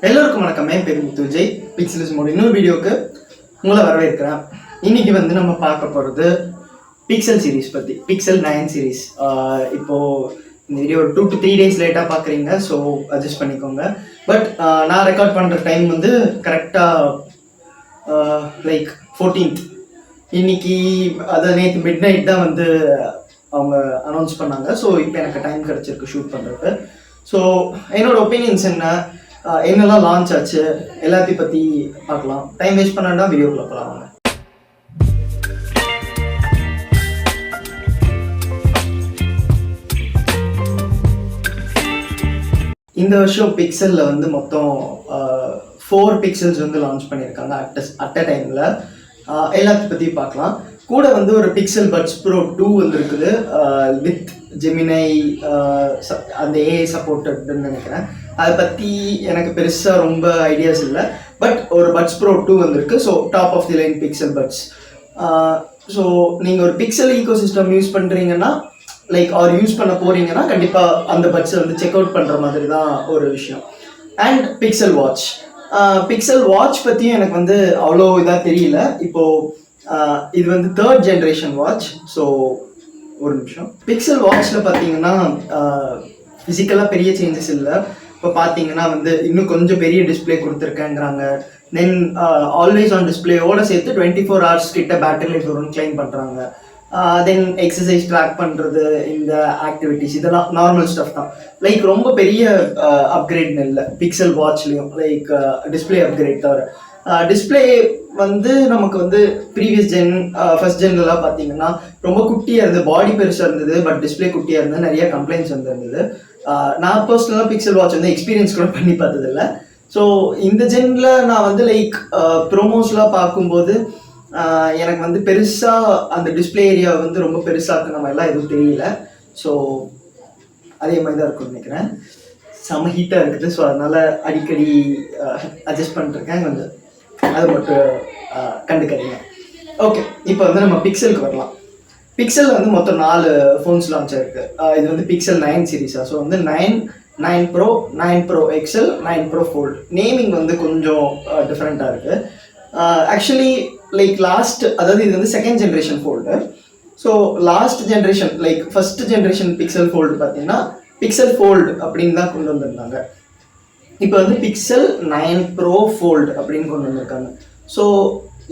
எல்லோருக்கும் வணக்கம். என் பேர் முத்து விஜய். பிக்சலிஸ்மோட இன்னொரு வீடியோக்கு உங்களை வரவேற்கிறேன். இன்னைக்கு நம்ம பார்க்க போகிறது பிக்சல் சீரீஸ் பற்றி, பிக்சல் 9 சீரீஸ். இப்போது இந்த வீடியோ 2 to 3 days லேட்டாக பார்க்குறீங்க, ஸோ அட்ஜஸ்ட் பண்ணிக்கோங்க. பட் நான் ரெக்கார்ட் பண்ணுற டைம் கரெக்டாக லைக் 14th. இன்னைக்கு அதை நேற்று மிட் நைட் தான் அவங்க அனௌன்ஸ் பண்ணாங்க. ஸோ இப்போ எனக்கு டைம் கிடச்சிருக்கு ஷூட் பண்ணுறதுக்கு. ஸோ என்னோட ஒப்பீனியன்ஸ் என்னெல்லாம் லான்ச் ஆச்சு எல்லாத்தையும் பற்றி பார்க்கலாம். டைம் வேஸ்ட் பண்ணாண்டா வீடியோக்குள்ள போகலாம். இந்த வருஷம் பிக்சலில் மொத்தம் 4 பிக்சல்ஸ் லான்ச் பண்ணியிருக்காங்க அட் அ டைமில். எல்லாத்தையும் பற்றி பார்க்கலாம். கூட ஒரு பிக்சல் பட்ஸ் ப்ரோ 2 இருக்குது வித் ஜெமினை, அந்த ஏஐ சப்போர்ட்டட்னு நினைக்கிறேன். அதை பற்றி எனக்கு பெருசாக ரொம்ப ஐடியாஸ் இல்லை. பட் ஒரு பட்ஸ் ப்ரோ 2 வந்திருக்கு. So top of the line Pixel buds. So நீங்கள் ஒரு பிக்சல் ஈகோ சிஸ்டம் யூஸ் பண்ணுறீங்கன்னா யூஸ் பண்ண போகிறீங்கன்னா கண்டிப்பாக அந்த பட்ஸை செக் அவுட் பண்ணுற மாதிரி தான் ஒரு விஷயம். And pixel watch. Pixel watch பற்றியும் எனக்கு அவ்வளோ இதாக தெரியல. இப்போது இது 3rd ஜென்ரேஷன் வாட்ச். ஸோ ஒரு நிமிஷம். பிக்சல் வாட்ச்சில் பார்த்தீங்கன்னா ஃபிசிக்கலாக பெரிய சேஞ்சஸ் இல்லை. இப்போ பார்த்தீங்கன்னா இன்னும் கொஞ்சம் பெரிய டிஸ்பிளே கொடுத்துருக்கேங்கிறாங்க. தென் ஆல்வேஸ் ஆன் டிஸ்பிளேயோட சேர்த்து 24 hours கிட்ட பேட்டரி லைஃப் வரும்னு கிளைம் பண்ணுறாங்க. தென் எக்ஸசைஸ் ட்ராக் பண்ணுறது, இந்த ஆக்டிவிட்டிஸ், இதெல்லாம் நார்மல் ஸ்டஃப் தான். ரொம்ப பெரிய அப்கிரேட்னு இல்லை பிக்சல் வாட்ச்லேயும், டிஸ்பிளே அப்கிரேட் தவிர. டிஸ்பிளே நமக்கு ப்ரீவியஸ் ஜென் ஃபர்ஸ்ட் ஜென்லாம் பார்த்தீங்கன்னா ரொம்ப குட்டியாக இருந்தது, பாடி பெருசாக இருந்தது, பட் டிஸ்பிளே குட்டியாக இருந்தது, நிறைய கம்ப்ளைண்ட்ஸ் இருந்தது. நான் பர்சனலாக பிக்சல் வாட்ச் எக்ஸ்பீரியன்ஸ் கூட பண்ணி பார்த்ததில்ல. ஸோ இந்த ஜென்னில் நான் ப்ரோமோஸ்லாம் பார்க்கும்போது எனக்கு பெருசாக அந்த டிஸ்பிளே ஏரியா ரொம்ப பெருசாக நம்ம எல்லாம் எதுவும் தெரியல. ஸோ அதே மாதிரி தான் இருக்கும்னு நினைக்கிறேன். செம ஹீட்டாக இருக்குது. ஸோ அதனால் அடிக்கடி அட்ஜஸ்ட் பண்ணிட்டுருக்கேன். கொஞ்சம் அது மட்டும் கண்டுக்கிறீங்க. ஓகே, இப்போ நம்ம பிக்சலுக்கு வரலாம். பிக்சல் மொத்தம் 4 ஃபோன்ஸ் லான்ச் ஆயிருக்கு. இது பிக்சல் 9 சீரீஸா. So 9 pro, 9 pro XL, 9 pro fold. Naming கொஞ்சம் டிஃப்ரெண்ட்டாக இருக்குது. ஆக்சுவலி லாஸ்ட், அதாவது இது 2nd generation fold. So last generation first generation Pixel fold பார்த்தீங்கன்னா பிக்சல் ஃபோல்டு அப்படின்னு தான் கொண்டு வந்திருந்தாங்க. இப்போ பிக்சல் 9 ப்ரோ ஃபோல்டு அப்படின்னு கொண்டு வந்திருக்காங்க. ஸோ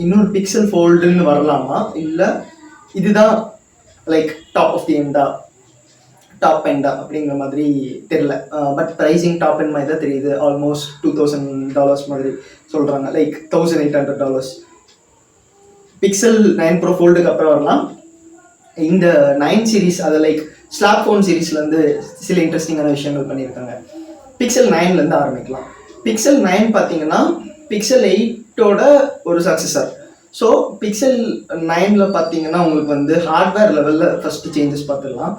இன்னொரு பிக்சல் ஃபோல்டுன்னு வரலாமா, இல்லை இதுதான் டாப் ஆஃப் தி எண்டா, டாப் எண்டா அப்படிங்கிற மாதிரி தெரியல. பட் ப்ரைஸிங் டாப் எண்ட் மாதிரி தான் தெரியுது. ஆல்மோஸ்ட் $2,000 மாதிரி சொல்கிறாங்க, $1,800. பிக்சல் 9 ப்ரோ ஃபோல்டுக்கு அப்புறம் வரலாம். இந்த 9 சீரீஸ், அதை ஸ்லாப் ஃபோன் சீரீஸ்லேருந்து சில இன்ட்ரெஸ்டிங்கான விஷயங்கள் பண்ணியிருக்காங்க. பிக்சல் 9லேருந்து ஆரம்பிக்கலாம். பிக்சல் 9 பார்த்தீங்கன்னா பிக்சல் 8ஓட ஒரு சக்ஸஸர். ஸோ பிக்சல் 9ல் பார்த்தீங்கன்னா உங்களுக்கு ஹார்ட்வேர் லெவலில் ஃபஸ்ட்டு சேஞ்சஸ் பார்த்துடலாம்.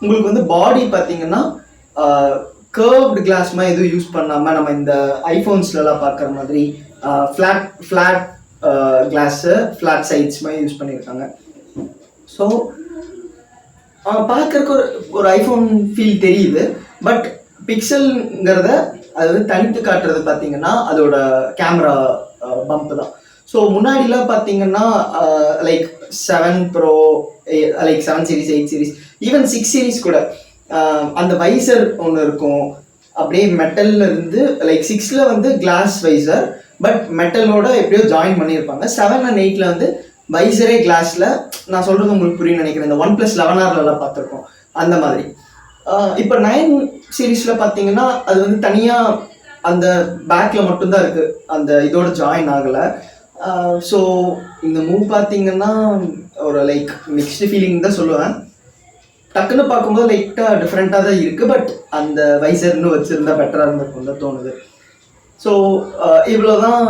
உங்களுக்கு பாடி பார்த்தீங்கன்னா கர்வ்டு கிளாஸ் மாதிரி எதுவும் யூஸ் பண்ணாமல் நம்ம இந்த ஐஃபோன்ஸ்லாம் பார்க்குற மாதிரி ஃப்ளாட் கிளாஸு, ஃப்ளாட் சைட்ஸ் மாதிரி யூஸ் பண்ணியிருக்காங்க. ஸோ பார்க்குறக்கு ஒரு ஐஃபோன் ஃபீல் தெரியுது. பட் பிக்சல்ங்கிறத அது தனித்து காட்டுறது பார்த்தீங்கன்னா அதோட கேமரா பம்ப் தான். ஸோ முன்னாடிலாம் பார்த்தீங்கன்னா 7 bro, 7 series, 8 series, even 6 series கூட அந்த வைசர் ஒன்று இருக்கும். அப்படியே மெட்டலில் இருந்து 6ல் கிளாஸ் வைசர், பட் மெட்டலோட எப்படியோ ஜாயின் பண்ணியிருப்பாங்க. 7 and 8ல் வைசரே கிளாஸில். நான் சொல்கிறது உங்களுக்கு புரியும் நினைக்கிறேன். இந்த OnePlus 11Rலாம் பார்த்துருக்கோம் அந்த மாதிரி. இப்போ 9 சீரீஸில் பார்த்தீங்கன்னா அது தனியாக அந்த பேக்கில் மட்டும்தான் இருக்குது, அந்த இதோட ஜாயின் ஆகலை. ஸோ இந்த மூவ் பார்த்தீங்கன்னா ஒரு மிக்ஸ்டு ஃபீலிங் தான் சொல்லுவேன். டக்குன்னு பார்க்கும்போது லைட்டாக டிஃப்ரெண்ட்டாக தான் இருக்குது. பட் அந்த வைசர்னு வச்சுருந்தா பெட்டராக இருந்திருக்கும் தான் தோணுது. ஸோ இவ்வளோதான்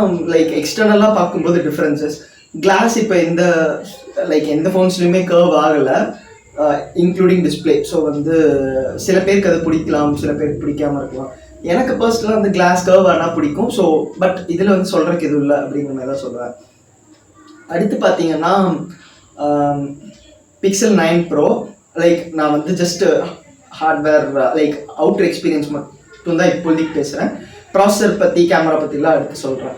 எக்ஸ்டர்னலாக பார்க்கும்போது டிஃப்ரென்சஸ். கிளாஸ் இப்போ எந்த ஃபோன்ஸ்லையுமே கர்வ் ஆகலை, இன்க்ளூடிங் டிஸ்பிளே. ஸோ சில பேருக்கு அது பிடிக்கலாம், சில பேருக்கு பிடிக்காமல் இருக்கலாம். எனக்கு பர்சனலாக கிளாஸ் கர்வ் ஆனால் பிடிக்கும். ஸோ பட் இதில் சொல்கிறதுக்கு எதுவும் இல்லை அப்படிங்கிற மாதிரி தான் சொல்கிறேன். அடுத்து பார்த்தீங்கன்னா பிக்சல் 9 ப்ரோ. நான் ஜஸ்ட் ஹார்ட்வேர் அவுட்டர் எக்ஸ்பீரியன்ஸ் மட்டும் தான் இப்போதைக்கு பேசுகிறேன். ப்ராசஸர் பற்றி கேமரா பற்றிலாம் எடுத்து சொல்கிறேன்.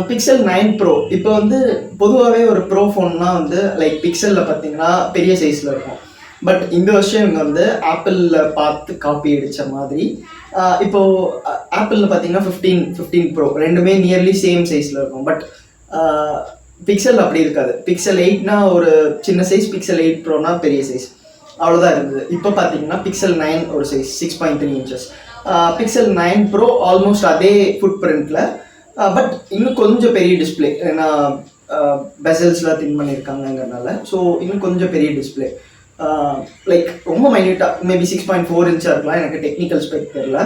பிக்சல் 9 ப்ரோ இப்போ வந்து பொதுவாகவே ஒரு ப்ரோ ஃபோன்னா வந்து லைக் பிக்சலில் பார்த்தீங்கன்னா பெரிய சைஸில் இருக்கும். பட் இந்த வருஷம் இவங்க வந்து ஆப்பிளில் பார்த்து காப்பி அடித்த மாதிரி இப்போது ஆப்பிளில் பார்த்தீங்கன்னா 15 ப்ரோ ரெண்டுமே நியர்லி சேம் சைஸில் இருக்கும். பட் பிக்சல் அப்படி இருக்காது. பிக்சல் 8னா ஒரு சின்ன சைஸ், பிக்சல் 8 ப்ரோனா பெரிய சைஸ், அவ்வளோதான் இருந்தது. இப்போ பார்த்தீங்கன்னா பிக்சல் 9 ஒரு size 6.3 inches, pixel 9 bro almost அதே ஃபுட் பிரிண்டில், பட் இன்னும் கொஞ்சம் பெரிய டிஸ்பிளே. ஏன்னா பெசல்ஸ்லாம் தின் பண்ணியிருக்காங்கங்கிறனால ஸோ இன்னும் கொஞ்சம் பெரிய டிஸ்பிளே, லைக் ரொம்ப மைன்யூட்டாக மேபி 6.4 inch இருக்கலாம், எனக்கு டெக்னிக்கல் ஸ்பெக் தெரியல.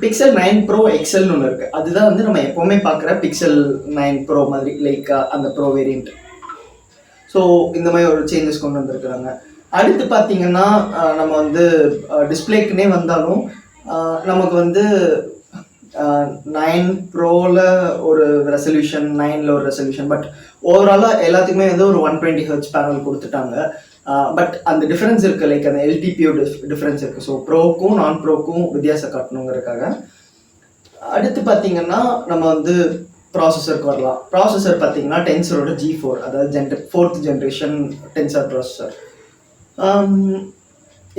பிக்சல் 9 ப்ரோ எக்ஸல்னு ஒன்று இருக்குது. அதுதான் வந்து நம்ம எப்போவுமே பார்க்குற பிக்சல் 9 ப்ரோ மாதிரி, லைக் அந்த ப்ரோ வேரியண்ட். ஸோ இந்த மாதிரி ஒரு சேஞ்சஸ் கொண்டு வந்திருக்கிறாங்க. அடுத்து பார்த்தீங்கன்னா நம்ம வந்து டிஸ்பிளேக்குன்னே வந்தாலும் நமக்கு வந்து 9 ப்ரோவில் ஒரு ரெசல்யூஷன், 9ல் ஒரு ரெசல்யூஷன், பட் ஓவராலாக எல்லாத்துக்குமே வந்து ஒரு 120 Hz பேனல் கொடுத்துட்டாங்க. பட் அந்த டிஃப்ரென்ஸ் இருக்குது, லைக் அந்த எல்டிபிஓ டிஃப்ரென்ஸ் இருக்குது. ஸோ ப்ரோக்கும் நான் ப்ரோக்கும் வித்தியாசம் காட்டணுங்கிறதுக்காக. அடுத்து பார்த்தீங்கன்னா நம்ம வந்து ப்ராசஸருக்கு வரலாம். ப்ராசஸர் பார்த்தீங்கன்னா டென்சரோட G4, அதாவது 4th generation டென்சர் ப்ராசஸர்.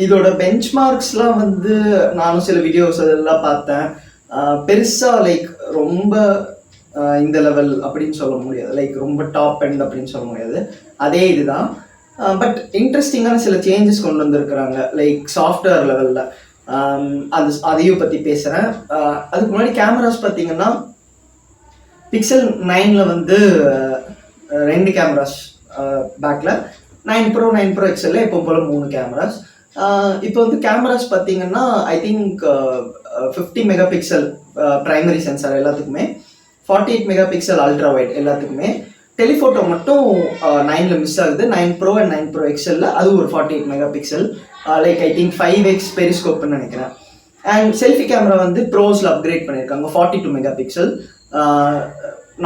இதோட பெஞ்ச்மார்க்ஸ்லாம் வந்து நானும் சில வீடியோஸ் அதெல்லாம் பார்த்தேன். பெருசாக லைக் ரொம்ப இந்த லெவல் அப்படின்னு சொல்ல முடியாது, லைக் ரொம்ப டாப் எண்ட் அப்படின்னு சொல்ல முடியாது, அதே இதுதான். பட் இன்ட்ரெஸ்டிங்கான சில சேஞ்சஸ் கொண்டு வந்திருக்கிறாங்க, லைக் சாஃப்ட்வேர் லெவலில். அதையும் பற்றி பேசுகிறேன். அதுக்கு முன்னாடி கேமராஸ் பார்த்தீங்கன்னா பிக்சல் 9ல் வந்து 2 கேமராஸ் பேக்கில், 9 ப்ரோ எக்ஸலில் எப்போ போல் 3 கேமராஸ். இப்போ வந்து கேமராஸ் பார்த்தீங்கன்னா I think 50 megapixel primary sensor எல்லாத்துக்குமே, 48 மெகாபிக்சல் அல்ட்ரா வைட் எல்லாத்துக்குமே. டெலிஃபோட்டோ மட்டும் 9ல் மிஸ் ஆகுது, 9 ப்ரோ அண்ட் 9 ப்ரோ எக்ஸலில் அது ஒரு 48 megapixel, like I think 5x பெரிஸ்கோப்னு நினைக்கிறேன். அண்ட் செல்ஃபி கேமரா வந்து ப்ரோஸில் அப்கிரேட் பண்ணியிருக்காங்க, 42 மெகாபிக்சல்.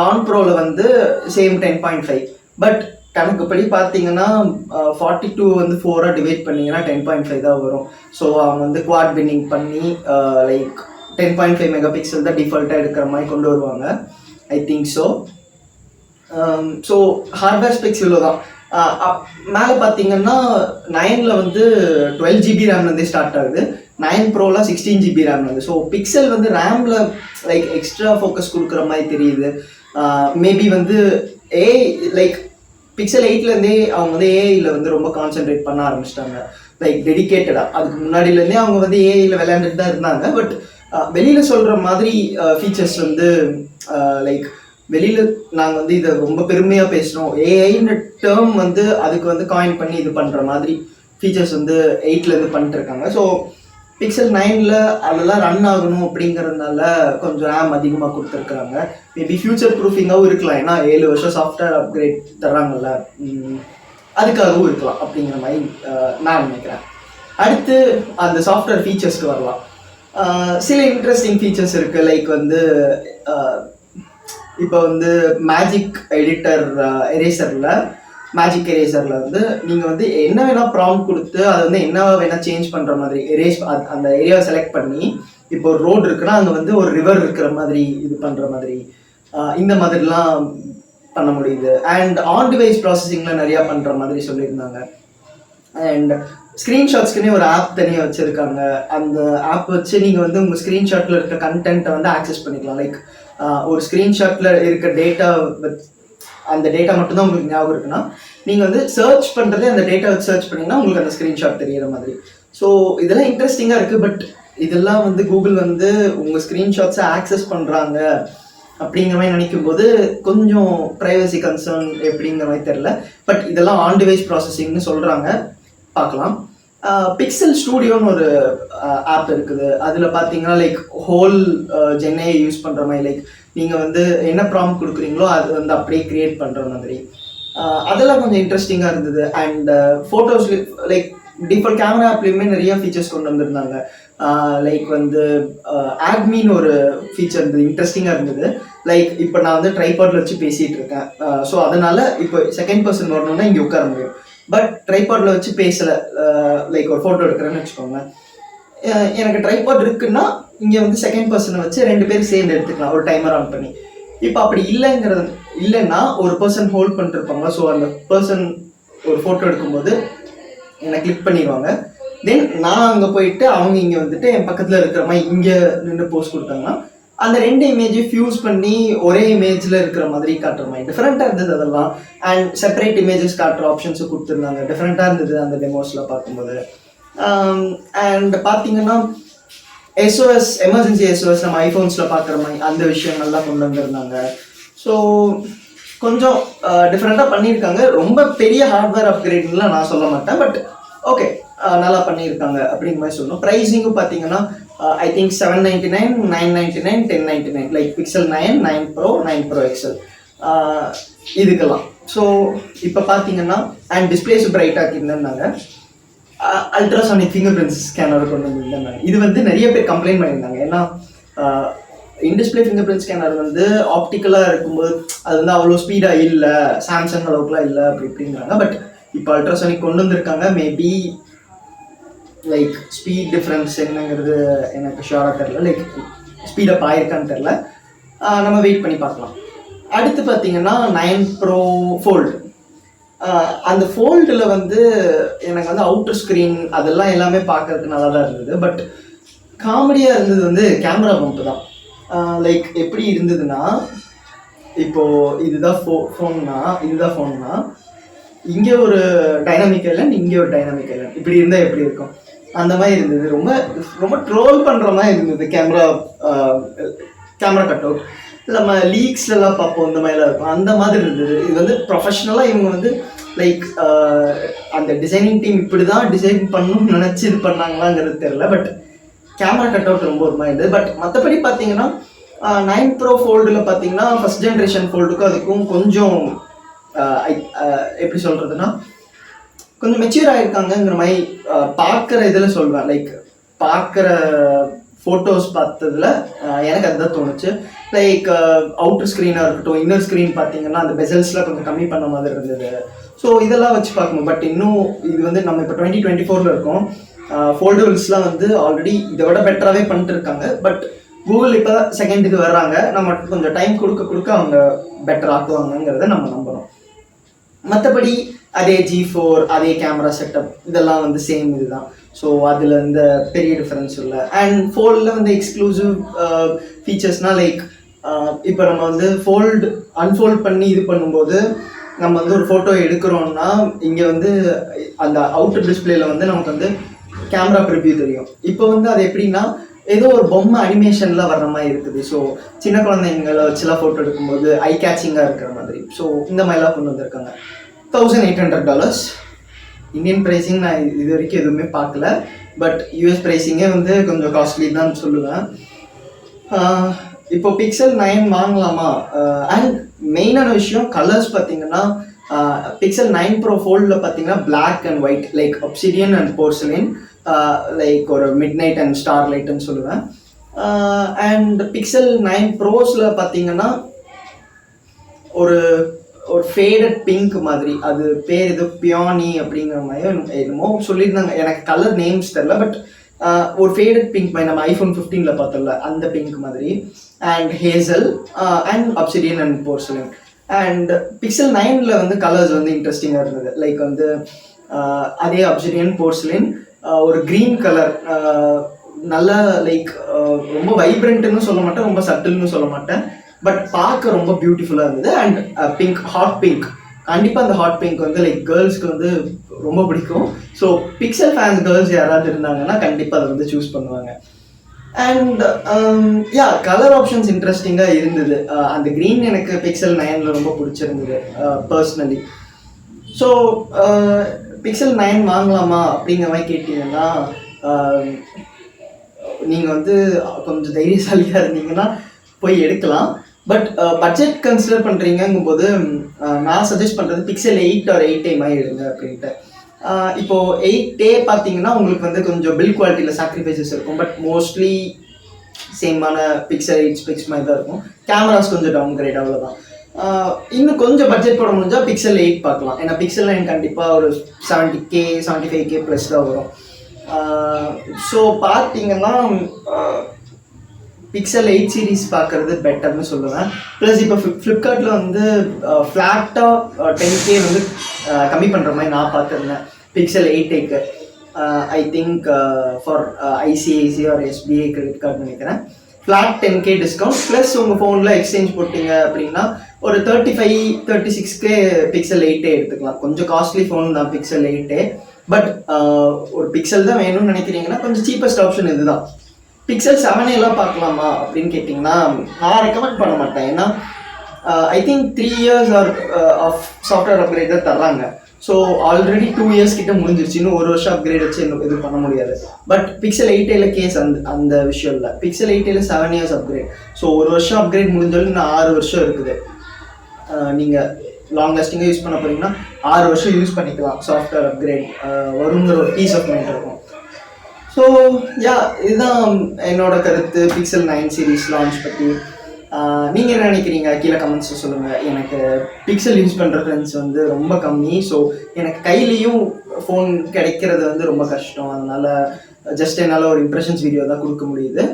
நான் ப்ரோவில் வந்து சேம் 10.5. பட் கணக்குப்படி பார்த்தீங்கன்னா 42 வந்து 4ஆக டிவைட் பண்ணிங்கன்னா 10.5 தான் வரும். ஸோ அவங்க வந்து குவாட் பின்னிங் பண்ணி லைக் 10.5 மெகாபிக்சல் தான் டிஃபால்ட்டாக எடுக்கிற மாதிரி கொண்டு வருவாங்க, I think so. So hardware specs இவ்வளோ தான். மேலே பார்த்தீங்கன்னா 9ல் வந்து 12 GB ரேம்லேருந்தே ஸ்டார்ட் ஆகுது, 9 ப்ரோவில் 16 GB ரேம் வந்து. ஸோ பிக்சல் வந்து ரேமில் லைக் எக்ஸ்ட்ரா ஃபோக்கஸ் கொடுக்குற மாதிரி தெரியுது. மேபி வந்து லைக் பிக்சல் 8லேருந்தே அவங்க வந்து ஏஐயில் வந்து ரொம்ப கான்சென்ட்ரேட் பண்ண ஆரம்பிச்சிட்டாங்க, லைக் டெடிக்கேட்டடாக. அதுக்கு முன்னாடியிலேருந்தே அவங்க வந்து ஏஐயில் விளையாண்டுட்டு தான் இருந்தாங்க. பட் வெளியில் சொல்கிற மாதிரி ஃபீச்சர்ஸ் வந்து லைக் வெளியில் நாங்கள் வந்து இதை ரொம்ப பெருமையாக பேசுகிறோம், ஏஐன்னு டேர்ம் வந்து அதுக்கு வந்து காயின் பண்ணி இது பண்ணுற மாதிரி ஃபீச்சர்ஸ் வந்து 8லேருந்து பண்ணிட்டுருக்காங்க. ஸோ பிக்சல் 9ல் அதெல்லாம் ரன் ஆகணும் அப்படிங்கிறதுனால கொஞ்சம் ரேம் அதிகமாக கொடுத்துருக்குறாங்க. மேபி ஃபியூச்சர் ப்ரூஃபிங்காகவும் இருக்கலாம், ஏன்னா 7 வருஷம் சாஃப்ட்வேர் அப்கிரேட் தர்றாங்கல்ல, அதுக்காகவும் இருக்கலாம் அப்படிங்கிற மாதிரி நான் நினைக்கிறேன். அடுத்து அந்த சாஃப்ட்வேர் ஃபீச்சர்ஸ்க்கு வரலாம். சில இன்ட்ரெஸ்டிங் ஃபீச்சர்ஸ் இருக்குது, லைக் வந்து இப்போ வந்து மேஜிக் எடிட்டர் மேஜிக் எரேசரில் வந்து நீங்கள் வந்து என்ன வேணால் ப்ராம்ப்ட் கொடுத்து அதை வந்து என்ன வேணால் சேஞ்ச் பண்ணுற மாதிரி அந்த ஏரியாவை செலக்ட் பண்ணி, இப்போ ஒரு ரோடு இருக்குன்னா அங்கே வந்து ஒரு ரிவர் இருக்கிற மாதிரி இது பண்ணுற மாதிரி இந்த மாதிரிலாம் பண்ண முடியுது. அண்ட் ஆன் டிவைஸ் ப்ராசஸிங்கில் நிறையா பண்ணுற மாதிரி சொல்லியிருந்தாங்க. அண்ட் ஸ்க்ரீன்ஷாட்ஸ்க்குன்னே ஒரு ஆப் தனியாக வச்சுருக்காங்க. அந்த ஆப் வச்சு நீங்கள் வந்து உங்கள் ஸ்க்ரீன்ஷாட்டில் இருக்க கண்டென்ட்டை வந்து ஆக்சஸ் பண்ணிக்கலாம். லைக் ஒரு ஸ்க்ரீன்ஷாட்டில் இருக்க டேட்டா, அந்த டேட்டா மட்டும்தான் உங்களுக்கு ஞாபகம் இருக்குன்னா நீங்கள் வந்து சர்ச் பண்ணுறதே அந்த டேட்டா வச்சு சர்ச் பண்ணிங்கன்னா உங்களுக்கு அந்த ஸ்க்ரீன்ஷாட் தெரியிற மாதிரி. ஸோ இதெல்லாம் இன்ட்ரெஸ்டிங்காக இருக்குது. பட் இதெல்லாம் வந்து கூகுள் வந்து உங்கள் ஸ்க்ரீன்ஷாட்ஸை ஆக்சஸ் பண்ணுறாங்க அப்படிங்கிற மாதிரி நினைக்கும் போது கொஞ்சம் ப்ரைவசி கன்சர்ன் எப்படிங்கிற மாதிரி தெரில. பட் இதெல்லாம் ஆன் டிவைஸ் ப்ராசஸிங்னு சொல்கிறாங்க, பார்க்கலாம். பிக்சல் ஸ்டூடியோன்னு ஒரு ஆப் இருக்குது. அதில் பார்த்தீங்கன்னா லைக் ஹோல் ஜென்னை யூஸ் பண்ணுற மாதிரி, லைக் நீங்கள் வந்து என்ன ப்ராம்ப்ட் கொடுக்குறீங்களோ அது வந்து அப்படியே க்ரியேட் பண்ணுற மாதிரி, அதெல்லாம் கொஞ்சம் இன்ட்ரெஸ்டிங்காக இருந்தது. And photos like default camera ஆப்லேயுமே நிறைய ஃபீச்சர்ஸ் கொண்டு வந்திருந்தாங்க. லைக் வந்து ஆட்மின்னு ஒரு ஃபீச்சர் இருந்தது, இன்ட்ரெஸ்டிங்காக இருந்தது. லைக் இப்போ நான் வந்து ட்ரைபாடில் வச்சு பேசிகிட்டு இருக்கேன், ஸோ அதனால் இப்போ செகண்ட் பர்சன் வரணுன்னா இங்கே உட்கார முடியும். பட் ட்ரைபாடில் வச்சு பேசலை, லைக் ஒரு ஃபோட்டோ எடுக்கிறேன்னு வச்சுக்கோங்க, எனக்கு ட்ரைபாட் இருக்குன்னா இங்கே வந்து செகண்ட் பர்சனை வச்சு 2 பேரும் சேர்ந்து எடுத்துக்கலாம் ஒரு டைமர் ஆன் பண்ணி. இப்போ அப்படி இல்லைன்னா ஒரு பர்சன் ஹோல்ட் பண்ணிருப்பாங்க. ஸோ அந்த பர்சன் ஒரு ஃபோட்டோ எடுக்கும்போது என்னை கிளிக் பண்ணிடுவாங்க. தென் நான் அங்கே போயிட்டு அவங்க இங்கே வந்துட்டு என் பக்கத்தில் இருக்கிற மாதிரி இங்கே நின்று போஸ்ட் கொடுத்தாங்கன்னா அந்த 2 இமேஜையும் ஃபியூஸ் பண்ணி ஒரே இமேஜில் இருக்கிற மாதிரி காட்டுற மாதிரி டிஃப்ரெண்ட்டாக இருந்தது அதெல்லாம். அண்ட் செப்பரேட் இமேஜஸ் காட்டுற ஆப்ஷன்ஸும் கொடுத்துருந்தாங்க. டிஃப்ரெண்ட்டாக இருந்தது அந்த டெமோஸில் பார்க்கும்போது. அண்ட் பார்த்தீங்கன்னா SOS எமர்ஜென்சி SOS நம்ம ஐஃபோன்ஸில் பார்க்குற மாதிரி அந்த விஷயங்கள்லாம் கொண்டு வந்திருந்தாங்க. ஸோ கொஞ்சம் டிஃப்ரெண்ட்டாக பண்ணியிருக்காங்க. ரொம்ப பெரிய ஹார்ட்வேர் அப்கிரேட்லாம் நான் சொல்ல மாட்டேன், பட் ஓகே நல்லா பண்ணியிருக்காங்க அப்படிங்கிற மாதிரி சொல்லணும். ப்ரைஸிங்கும் பார்த்தீங்கன்னா I think $799, $999, $1099 like Pixel 9, 9 Pro, 9 Pro XL இதுக்கெல்லாம். ஸோ இப்போ பார்த்தீங்கன்னா அண்ட் டிஸ்பிளேஸ் பிரைட்டாக ஆக்கியிருந்தாங்க. அல்ட்ராசானிக் ஃபிங்கர் பிரிண்ட் ஸ்கேனர் கொண்டு வந்திருந்தாங்க. இது வந்து நிறைய பேர் கம்ப்ளைண்ட் பண்ணியிருந்தாங்க. ஏன்னா இன்டிஸ்பிளே ஃபிங்கர் பிரிண்ட் ஸ்கேனர் வந்து ஆப்டிக்கலாக இருக்கும்போது அது வந்து அவ்வளோ ஸ்பீடாக இல்லை, சாம்சங் அளவுக்குலாம் இல்லை அப்படி இப்படிங்கிறாங்க. பட் இப்போ அல்ட்ராசானிக் கொண்டு வந்திருக்காங்க. மேபி லைக் ஸ்பீட் டிஃப்ரென்ஸ் என்னங்கிறது எனக்கு ஷுவராக தெரில, லைக் ஸ்பீடப் ஆயிருக்கான்னு தெரில, நம்ம வெயிட் பண்ணி பார்க்கலாம். அடுத்து பார்த்தீங்கன்னா 9 Pro Fold. அந்த ஃபோல்டில் வந்து எனக்கு வந்து அவுட்டர் ஸ்க்ரீன் அதெல்லாம் எல்லாமே பார்க்கறதுக்கு நல்லா தான் இருந்தது. பட் காமெடியாக இருந்தது வந்து கேமரா பம்ப் தான். லைக் எப்படி இருந்ததுன்னா, இப்போது இதுதான் ஃபோன்னா இங்கே ஒரு டைனாமிக் ஐலண்ட், இங்கே ஒரு டைனாமிக் ஐலண்ட், இப்படி இருந்தால் எப்படி இருக்கும் அந்த மாதிரி இருந்தது. ரொம்ப ரொம்ப ட்ரோல் பண்ணுற மாதிரி இருந்தது கேமரா கட் அவுட். நம்ம லீக்ஸ்லாம் பார்ப்போம் இந்த மாதிரிலாம் இருக்கும், அந்த மாதிரி இருந்தது. இது வந்து ப்ரொஃபஷ்னலாக இவங்க வந்து லைக் அந்த டிசைனிங் டீம் இப்படி தான் டிசைன் பண்ணணும்னு நினச்சி இது பண்ணாங்களாங்கிறது தெரில. பட் கேமரா கட் அவுட் ரொம்ப ஒரு மாதிரி இருந்தது. பட் மற்றபடி பார்த்தீங்கன்னா 9 Pro ஃபோல்டில் பார்த்தீங்கன்னா ஃபஸ்ட் ஜென்ரேஷன் ஃபோல்டுக்கும் அதுக்கும் கொஞ்சம் எப்படி சொல்கிறதுனா கொஞ்சம் மெச்சூர் ஆகிருக்காங்கங்கிற மாதிரி பார்க்குற இதில் சொல்வேன். லைக் பார்க்குற ஃபோட்டோஸ் பார்த்ததில் எனக்கு அதுதான் தோணுச்சு. லைக் அவுட்டர் ஸ்க்ரீனாக இருக்கட்டும், இன்னர் ஸ்க்ரீன் பார்த்தீங்கன்னா அந்த பெசல்ஸ்லாம் கொஞ்சம் கம்மி பண்ண மாதிரி இருந்தது. ஸோ இதெல்லாம் வச்சு பார்க்கணும். பட் இன்னும் இது வந்து நம்ம இப்போ 2024 இருக்கோம். ஃபோல்டபிள்ஸ்லாம் வந்து ஆல்ரெடி இதை விட பெட்டராகவே பண்ணிட்டு இருக்காங்க. பட் கூகுள் இப்போ செகண்ட் இது வர்றாங்க. நம்ம கொஞ்சம் டைம் கொடுக்க அவங்க பெட்டர் ஆக்குவாங்கங்கிறத நம்ம நம்புகிறோம். மற்றபடி அதே G4 அதே கேமரா செட்டப் இதெல்லாம் வந்து சேம் இதுதான். ஸோ அதில் இந்த பெரிய டிஃப்ரென்ஸ் இல்லை. அண்ட் ஃபோல்டில் வந்து எக்ஸ்க்ளூசிவ் ஃபீச்சர்ஸ்னால் லைக் இப்போ நம்ம வந்து அன்ஃபோல்ட் பண்ணி இது பண்ணும்போது நம்ம வந்து ஒரு ஃபோட்டோ எடுக்கிறோம்னா இங்கே வந்து அந்த அவுட்டர் டிஸ்பிளேல வந்து நமக்கு வந்து கேமரா ப்ரிவ்யூ தெரியும். இப்போ வந்து அது எப்படின்னா ஏதோ ஒரு பொம்மை அனிமேஷன்லாம் வர்ற மாதிரி இருக்குது. ஸோ சின்ன குழந்தைங்களை வச்சுலாம் ஃபோட்டோ எடுக்கும்போது ஐ கேச்சிங்காக இருக்கிற மாதிரி. ஸோ இந்த மாதிரிலாம் கொண்டு வந்திருக்காங்க. $1,800 இந்தியன் ப்ரைஸிங் நான் இது வரைக்கும் எதுவுமே பார்க்கல. பட் யூஎஸ் ப்ரைஸிங்கே வந்து கொஞ்சம் காஸ்ட்லி தான் சொல்லுவேன். இப்போ Pixel 9 வாங்கலாமா? அண்ட் மெயினான விஷயம் கலர்ஸ் பார்த்தீங்கன்னா Pixel 9 Pro ஃபோல்டில் பார்த்தீங்கன்னா black and white like obsidian and porcelain, like ஒரு மிட் நைட் அண்ட் ஸ்டார் லைட்டுன்னு சொல்லுவேன். அண்ட் Pixel 9 Proஸில் பார்த்தீங்கன்னா ஒரு ஃபேடட் பிங்க் மாதிரி, அது பேர் எது பியானி அப்படிங்கிற மாதிரி என்னமோ சொல்லியிருந்தாங்க. எனக்கு கலர் நேம்ஸ் தெரில. பட் ஒரு ஃபேடட் பிங்க் மாதிரி நம்ம iPhone 15 பார்த்தோம்ல அந்த பிங்க் மாதிரி. And hazel and obsidian and போர்சலின். And Pixel 9 வந்து கலர்ஸ் வந்து இன்ட்ரெஸ்டிங்காக இருந்தது. லைக் வந்து அதே obsidian போர்சலின், ஒரு க்ரீன் கலர், நல்லா லைக் ரொம்ப வைப்ரண்ட்னு சொல்ல மாட்டேன், ரொம்ப சட்டில்னு சொல்ல மாட்டேன், பட் பார்க்க ரொம்ப பியூட்டிஃபுல்லாக இருந்தது. அண்ட் பிங்க், ஹாட் பிங்க், கண்டிப்பாக அந்த ஹாட் பிங்க் வந்து லைக் கேர்ள்ஸ்க்கு வந்து ரொம்ப பிடிக்கும். ஸோ பிக்சல் ஃபேன்ஸ் கேர்ள்ஸ் யாராவது இருந்தாங்கன்னா கண்டிப்பாக அதை வந்து சூஸ் பண்ணுவாங்க. அண்ட் கலர் ஆப்ஷன்ஸ் இன்ட்ரெஸ்டிங்காக இருந்தது. அந்த க்ரீன் எனக்கு Pixel 9 ரொம்ப பிடிச்சிருந்தது பர்சனலி. ஸோ Pixel 9 வாங்கலாமா அப்படிங்கிற மாதிரி கேட்டிங்கன்னா நீங்கள் வந்து கொஞ்சம் தைரியசாலியாக இருந்தீங்கன்னா போய் எடுக்கலாம். பட் பட்ஜெட் கன்சிடர் பண்ணுறீங்கும் போது நான் சஜஸ்ட் பண்ணுறது Pixel 8 or 8a மாதிரி எடுங்க அப்படின்ட்டு. இப்போது 8a பார்த்தீங்கன்னா உங்களுக்கு வந்து கொஞ்சம் பில்ட் குவாலிட்டியில் சாக்ரிஃபைசஸ் இருக்கும். பட் மோஸ்ட்லி சேமான Pixel 8 ஸ்பெக்ஸ் மாதிரி தான் இருக்கும். கேமராஸ் கொஞ்சம் டவுன் கிரேட், அவ்வளோதான். இன்னும் கொஞ்சம் பட்ஜெட் போட முடிஞ்சால் Pixel 8 பார்க்கலாம். ஏன்னா Pixel 9 கண்டிப்பாக ஒரு 70K 75K ப்ளஸ் தான் வரும். ஸோ பார்த்தீங்கன்னா பிக்சல் 8 சீரிஸ் பார்க்குறது பெட்டர்னு சொல்லுவேன். ப்ளஸ் இப்போ ஃப்ளிப்கார்ட்டில் வந்து ஃப்ளாட்டாக 10K வந்து கம்மி பண்ணுற மாதிரி நான் பார்த்துருந்தேன் பிக்சல் 8க்கு. I think for ICICI or SBI credit card நினைக்கிறேன். ஃப்ளாட் 10K டிஸ்கவுண்ட் ப்ளஸ் உங்கள் ஃபோனில் எக்ஸ்சேஞ்ச் போட்டிங்க அப்படின்னா ஒரு 35-36K பிக்சல் 8 எடுத்துக்கலாம். கொஞ்சம் காஸ்ட்லி ஃபோன் தான் பிக்சல் 8, பட் ஒரு பிக்சல் தான் வேணும்னு நினைக்கிறீங்கன்னா கொஞ்சம் சீப்பஸ்ட் ஆப்ஷன் இதுதான். பிக்சல் 7 எல்லாம் பார்க்கலாமா அப்படின்னு கேட்டிங்கன்னா நான் ரெக்கமெண்ட் பண்ண மாட்டேன். ஏன்னா I think 3 years of software upgrade தான் தர்றாங்க. ஸோ ஆல்ரெடி 2 years கிட்ட முடிஞ்சிருச்சு. இன்னும் 1 வருஷம் அப்கிரேட் வச்சு இன்னும் இது பண்ண முடியாது. பட் பிக்சல் 8 கேஸ் அந்த விஷயம் இல்லை. Pixel 8 7 years upgrade. ஸோ 1 வருஷம் அப்கிரேட் முடிஞ்சாலும் இன்னும் 6 வருஷம் இருக்குது. நீங்கள் லாங் லாஸ்டிங்காக யூஸ் பண்ண போகிறீங்கன்னா 6 வருஷம் யூஸ் பண்ணிக்கலாம். சாஃப்ட்வேர் அப்கிரேட் வருங்கிற ஒரு பீஸ் ஆஃப் மைண்ட் இருக்கும். ஸோ யா, இதுதான் என்னோட கருத்து பிக்சல் 9 சீரீஸ் லான்ச் பற்றி. நீங்கள் என்ன நினைக்கிறீங்க கீழே கமெண்ட்ஸில் சொல்லுங்கள். எனக்கு பிக்சல் யூஸ் பண்ணுற ஃப்ரெண்ட்ஸ் வந்து ரொம்ப கம்மி. ஸோ எனக்கு கையிலையும் ஃபோன் கிடைக்கிறது வந்து ரொம்ப கஷ்டம். அதனால் ஜஸ்ட் என்னால் ஒரு இம்ப்ரெஷன்ஸ் வீடியோ தான் கொடுக்க முடியுது.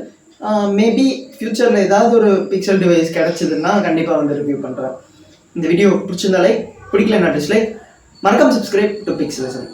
மேபி ஃப்யூச்சரில் ஏதாவது ஒரு பிக்சல் டிவைஸ் கிடச்சிதுன்னா கண்டிப்பாக வந்து ரிவ்யூ பண்ணுறேன். இந்த வீடியோ பிடிச்சிருந்தாலே, பிடிக்கலன்னா டிஸ்லைக், மறக்காம சப்ஸ்கிரைப் டு பிக்சலிசம்.